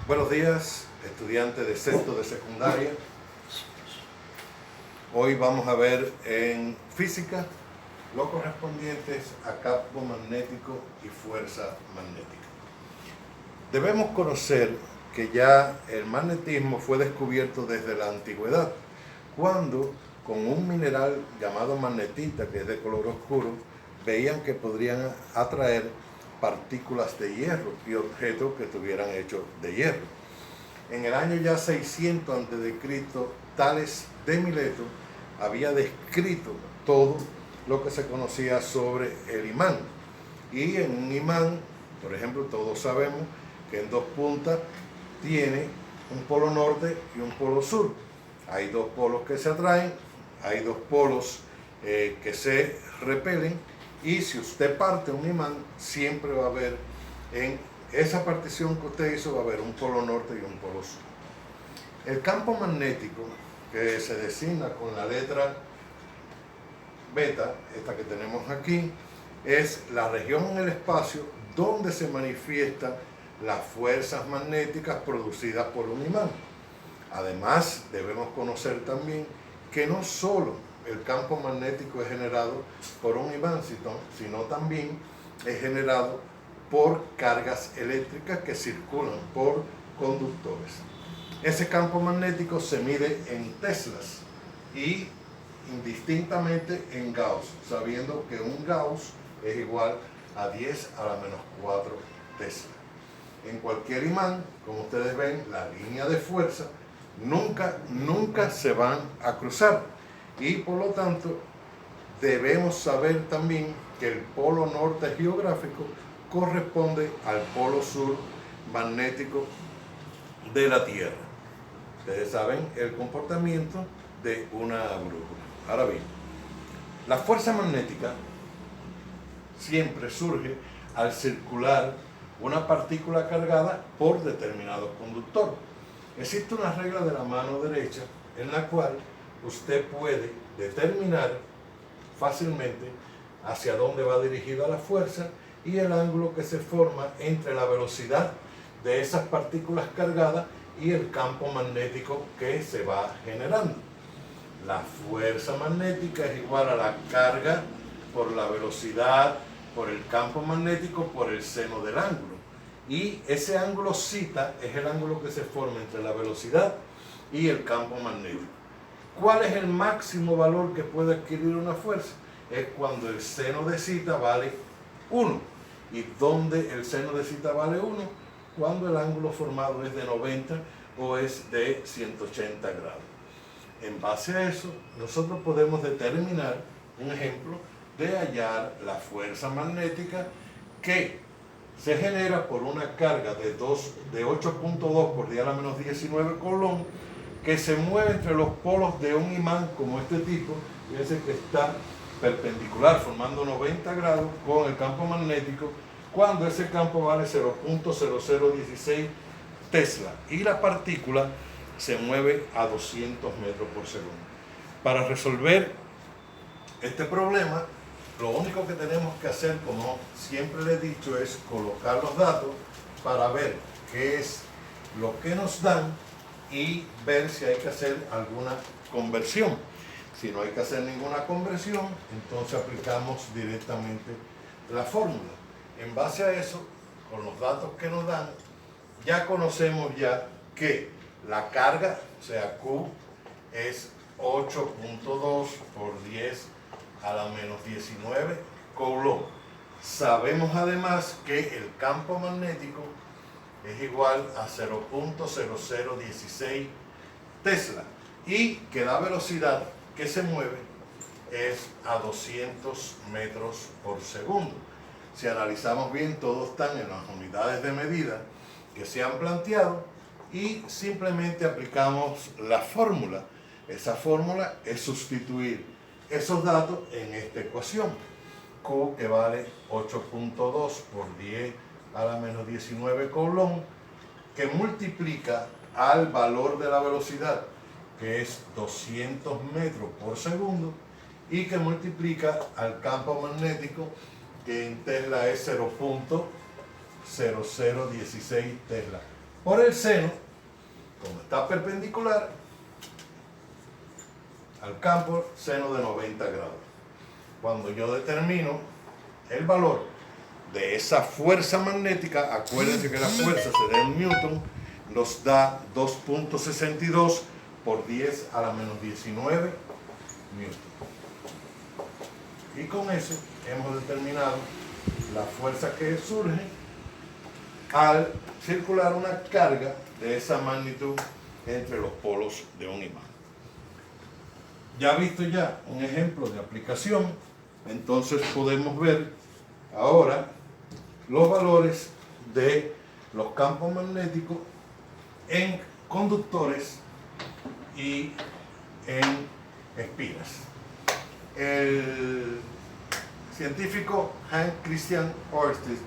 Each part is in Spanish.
Buenos días, estudiantes de sexto de secundaria. Hoy vamos a ver en física lo correspondientes a campo magnético y fuerza magnética. Debemos conocer que ya el magnetismo fue descubierto desde la antigüedad, cuando con un mineral llamado magnetita, que es de color oscuro, veían que podrían atraer partículas de hierro y objetos que estuvieran hechos de hierro. En el año ya 600 a.C., Tales de Mileto había descrito todo lo que se conocía sobre el imán. Y en un imán, por ejemplo, todos sabemos que en dos puntas tiene un polo norte y un polo sur. Hay dos polos que se atraen, hay dos polos que se repelen, y si usted parte un imán, siempre va a haber en esa partición que usted hizo, va a haber un polo norte y un polo sur. El campo magnético, que se designa con la letra beta, esta que tenemos aquí, es la región en el espacio donde se manifiestan las fuerzas magnéticas producidas por un imán. Además, debemos conocer también que no solo el campo magnético es generado por un imán, sino también es generado por cargas eléctricas que circulan por conductores. Ese campo magnético se mide en teslas y indistintamente en Gauss, sabiendo que un Gauss es igual a 10 a la menos 4 tesla. En cualquier imán, como ustedes ven, la línea de fuerza nunca se van a cruzar, y por lo tanto debemos saber también que el polo norte geográfico corresponde al polo sur magnético de la Tierra. Ustedes saben el comportamiento de una brújula. Ahora bien, la fuerza magnética siempre surge al circular una partícula cargada por determinado conductor. Existe una regla de la mano derecha en la cual usted puede determinar fácilmente hacia dónde va dirigida la fuerza y el ángulo que se forma entre la velocidad de esas partículas cargadas y el campo magnético que se va generando. La fuerza magnética es igual a la carga por la velocidad, por el campo magnético, por el seno del ángulo. Y ese ángulo zeta es el ángulo que se forma entre la velocidad y el campo magnético. ¿Cuál es el máximo valor que puede adquirir una fuerza? Es cuando el seno de zeta vale 1. ¿Y dónde el seno de zeta vale 1? Cuando el ángulo formado es de 90 o es de 180 grados. En base a eso, nosotros podemos determinar un ejemplo de hallar la fuerza magnética que se genera por una carga de 8.2 por 10 a la menos 19 coulomb, que se mueve entre los polos de un imán como este tipo. Fíjense que está perpendicular formando 90 grados con el campo magnético, cuando ese campo vale 0.0016 tesla y la partícula se mueve a 200 metros por segundo. Para resolver este problema, lo único que tenemos que hacer, como siempre le he dicho, es colocar los datos para ver qué es lo que nos dan y ver si hay que hacer alguna conversión. Si no hay que hacer ninguna conversión, entonces aplicamos directamente la fórmula. En base a eso, con los datos que nos dan, ya conocemos ya que la carga, o sea, Q, es 8.2 por 10 a la menos 19 coulomb. Sabemos además que el campo magnético es igual a 0.0016 tesla y que la velocidad que se mueve es a 200 metros por segundo. Si analizamos bien, todos están en las unidades de medida que se han planteado y simplemente aplicamos la fórmula. Esa fórmula es sustituir esos datos en esta ecuación. Q, que vale 8.2 por 10 a la menos 19 coulomb, que multiplica al valor de la velocidad, que es 200 metros por segundo, y que multiplica al campo magnético, que en tesla es 0.0016 tesla. por el seno, como está perpendicular al campo, seno de 90 grados. Cuando yo determino el valor de esa fuerza magnética, acuérdense que la fuerza se da en Newton, nos da 2.62 por 10 a la menos 19 Newton. Y con eso hemos determinado la fuerza que surge al circular una carga de esa magnitud entre los polos de un imán. Ya visto ya un ejemplo de aplicación, entonces podemos ver ahora los valores de los campos magnéticos en conductores y en espiras. El científico Hans Christian Ørsted,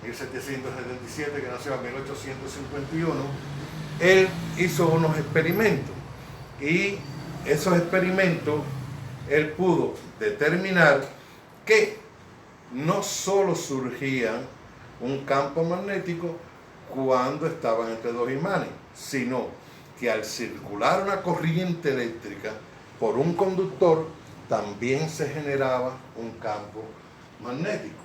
1777, que nació en 1851, él hizo unos experimentos y esos experimentos él pudo determinar que no solo surgía un campo magnético cuando estaban entre dos imanes, sino que al circular una corriente eléctrica por un conductor también se generaba un campo magnético.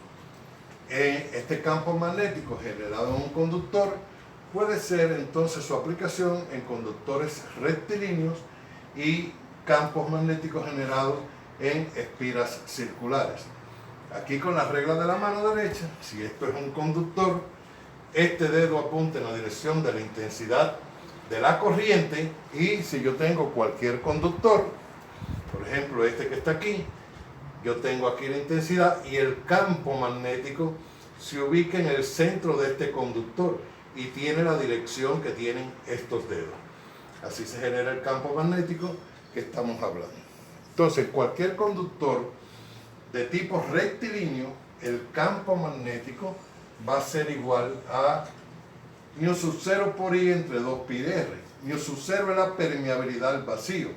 Este campo magnético generado en un conductor puede ser entonces su aplicación en conductores rectilíneos y campos magnéticos generados en espiras circulares. Aquí con la regla de la mano derecha, si esto es un conductor, este dedo apunta en la dirección de la intensidad de la corriente, y si yo tengo cualquier conductor, por ejemplo este que está aquí, yo tengo aquí la intensidad y el campo magnético se ubica en el centro de este conductor y tiene la dirección que tienen estos dedos. Así se genera el campo magnético que estamos hablando. Entonces, cualquier conductor de tipo rectilíneo, el campo magnético va a ser igual a μ sub 0 por I entre 2 pi de R. μ sub 0 es la permeabilidad al vacío,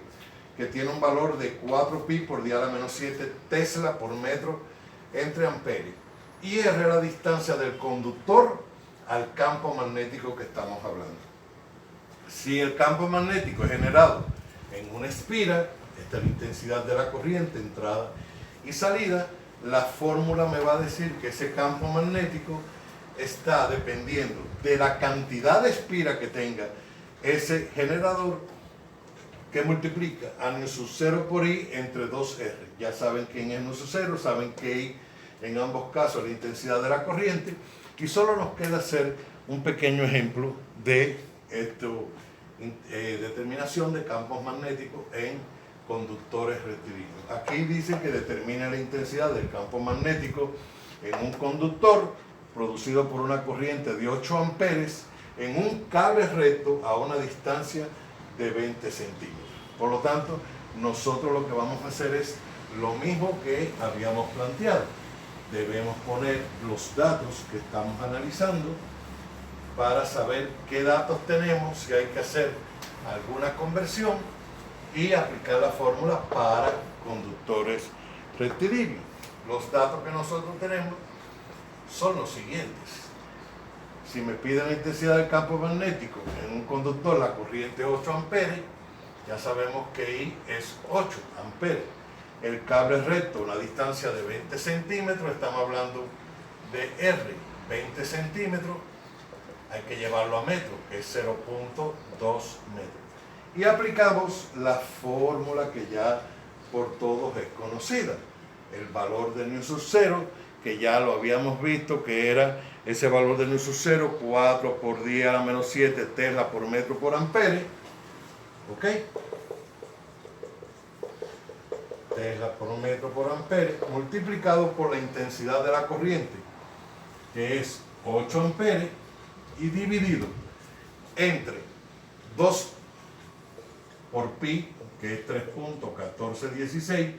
que tiene un valor de 4 pi por 10 a la menos 7 Tesla por metro entre amperios. Y R es la distancia del conductor al campo magnético que estamos hablando. Si el campo magnético es generado en una espira, esta es la intensidad de la corriente, entrada y salida, la fórmula me va a decir que ese campo magnético está dependiendo de la cantidad de espira que tenga ese generador, que multiplica a μ sub 0 por I entre 2R. Ya saben quién es μ sub 0, saben que I en ambos casos es la intensidad de la corriente, y solo nos queda hacer un pequeño ejemplo de determinación de campos magnéticos en conductores rectilíneos. Aquí dice que determina la intensidad del campo magnético en un conductor producido por una corriente de 8 amperes en un cable recto a una distancia de 20 centímetros. Por lo tanto, nosotros lo que vamos a hacer es lo mismo que habíamos planteado. Debemos poner los datos que estamos analizando para saber qué datos tenemos, si hay que hacer alguna conversión y aplicar la fórmula para conductores rectilíneos. Los datos que nosotros tenemos son los siguientes. Si me piden la intensidad del campo magnético en un conductor, la corriente es 8 amperes, ya sabemos que I es 8 amperes. El cable recto, una distancia de 20 centímetros, estamos hablando de R, 20 centímetros, hay que llevarlo a metro, que es 0.2 metros. Y aplicamos la fórmula que ya por todos es conocida, el valor de μ sub 0, que ya lo habíamos visto, que era ese valor de μ sub 0, 4 por 10 a la menos 7 Tesla por metro por ampere, ¿ok? Tesla por metro por ampere, multiplicado por la intensidad de la corriente, que es 8 amperes, y dividido entre 2 por pi, que es 3.1416,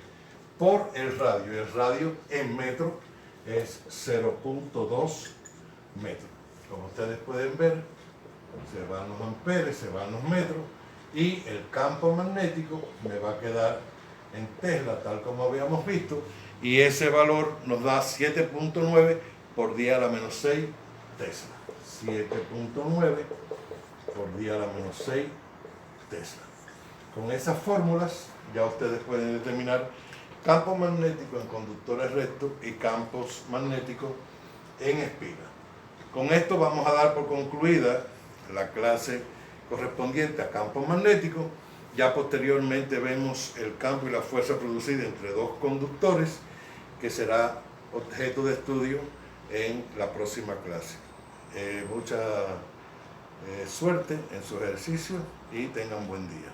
por el radio. El radio en metro es 0.2 metros. Como ustedes pueden ver, se van los amperes, se van los metros, y el campo magnético me va a quedar en Tesla, tal como habíamos visto, y ese valor nos da 7.9 por 10 a la menos 6 Tesla. 7.9 por 10 a la menos 6 Tesla. Con esas fórmulas ya ustedes pueden determinar campos magnéticos en conductores rectos y campos magnéticos en espiga. Con esto vamos a dar por concluida la clase correspondiente a campos magnéticos. Ya posteriormente vemos el campo y la fuerza producida entre dos conductores, que será objeto de estudio en la próxima clase. Mucha suerte en su ejercicio y tengan buen día.